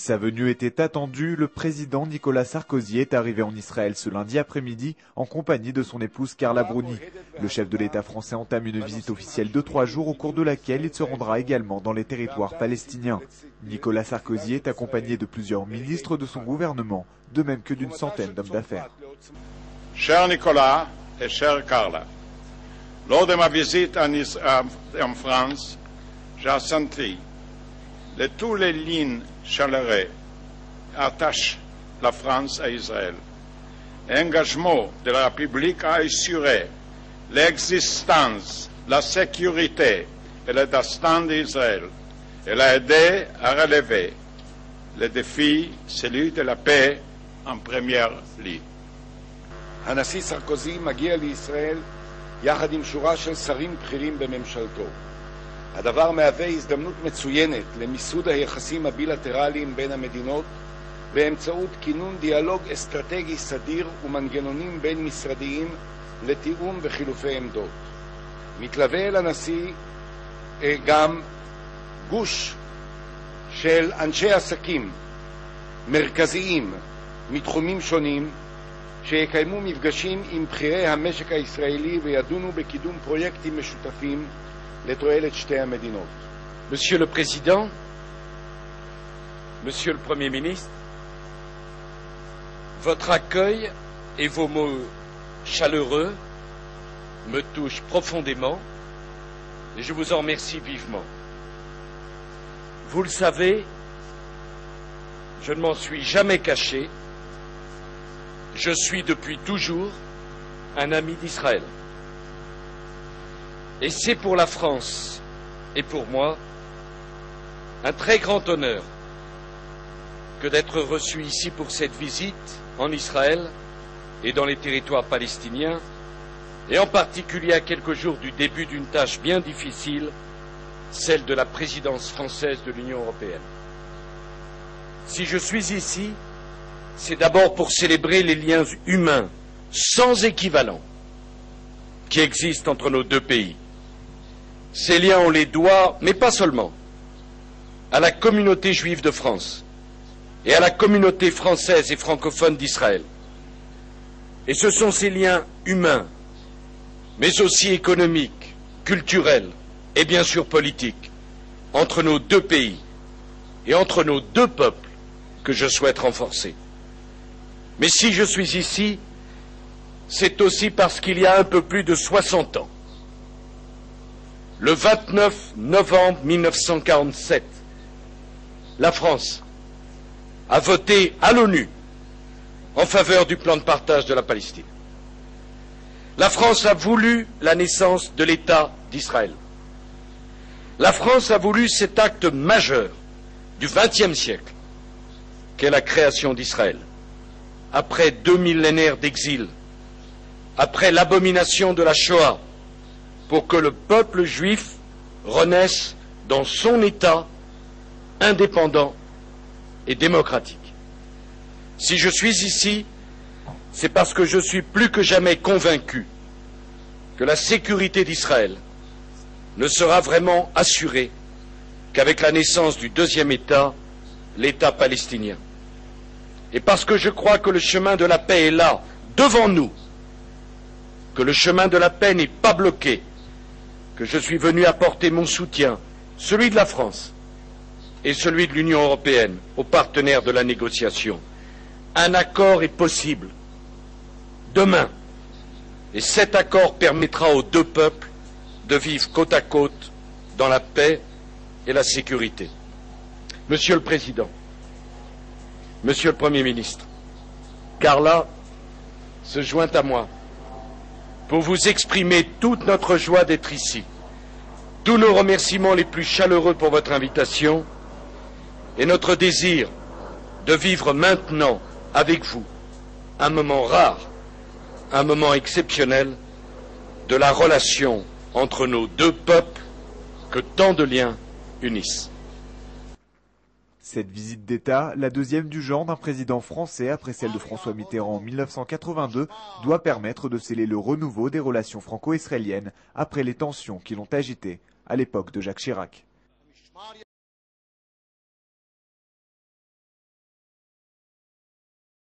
Sa venue était attendue, le président Nicolas Sarkozy est arrivé en Israël ce lundi après-midi en compagnie de son épouse Carla Bruni. Le chef de l'État français entame une visite officielle de 3 jours au cours de laquelle il se rendra également dans les territoires palestiniens. Nicolas Sarkozy est accompagné de plusieurs ministres de son gouvernement, de même que d'une centaine d'hommes d'affaires. Cher Nicolas et chère Carla, lors de ma visite en France, j'ai senti que toutes les lignes chaleureuses attachent la France à Israël. L'engagement de la République à assurer l'existence, la sécurité et le destin d'Israël. Elle a aidé à relever le défi, celui de la paix, en première ligne. הנשיא סרקוזי מגיע לישראל יחד עם שורה של שרים בכירים בממשלתו. הדבר מהווה הזדמנות מצוינת למיסוד היחסים הבילטרליים בין המדינות באמצעות כינון דיאלוג אסטרטגי סדיר ומנגנונים בין משרדיים לתיאום וחילופי עמדות. מתלווה אל הנשיא גם גוש של אנשי עסקים מרכזיים מתחומים שונים שיקיימו מפגשים עם בכירי המשק הישראלי וידונו בקידום פרויקטים משותפים לתועלת שתי המדינות. Monsieur le Président, Monsieur le Premier ministre, votre accueil et vos mots chaleureux me touchent profondément et je vous en remercie vivement. Vous le savez, je ne m'en suis jamais caché. Je suis depuis toujours un ami d'Israël. Et c'est pour la France et pour moi un très grand honneur que d'être reçu ici pour cette visite en Israël et dans les territoires palestiniens, et en particulier à quelques jours du début d'une tâche bien difficile, celle de la présidence française de l'Union européenne. Si je suis ici, c'est d'abord pour célébrer les liens humains sans équivalent qui existent entre nos deux pays. Ces liens, on les doit, mais pas seulement, à la communauté juive de France et à la communauté française et francophone d'Israël. Et ce sont ces liens humains, mais aussi économiques, culturels et bien sûr politiques, entre nos deux pays et entre nos deux peuples que je souhaite renforcer. Mais si je suis ici, c'est aussi parce qu'il y a un peu plus de 60 ans, le 29 novembre 1947, la France a voté à l'ONU en faveur du plan de partage de la Palestine. La France a voulu la naissance de l'État d'Israël. La France a voulu cet acte majeur du XXe siècle, qu'est la création d'Israël. Après 2 millénaires d'exil, après l'abomination de la Shoah, pour que le peuple juif renaisse dans son État indépendant et démocratique. Si je suis ici, c'est parce que je suis plus que jamais convaincu que la sécurité d'Israël ne sera vraiment assurée qu'avec la naissance du deuxième État, l'État palestinien. Et parce que je crois que le chemin de la paix est là, devant nous, que le chemin de la paix n'est pas bloqué, que je suis venu apporter mon soutien, celui de la France et celui de l'Union européenne, aux partenaires de la négociation. Un accord est possible demain, et cet accord permettra aux deux peuples de vivre côte à côte dans la paix et la sécurité. Monsieur le Président, Monsieur le Premier ministre, Carla se joint à moi pour vous exprimer toute notre joie d'être ici, tous nos remerciements les plus chaleureux pour votre invitation et notre désir de vivre maintenant avec vous un moment rare, un moment exceptionnel de la relation entre nos deux peuples que tant de liens unissent. Cette visite d'État, la deuxième du genre d'un président français après celle de François Mitterrand en 1982, doit permettre de sceller le renouveau des relations franco-israéliennes après les tensions qui l'ont agité à l'époque de Jacques Chirac.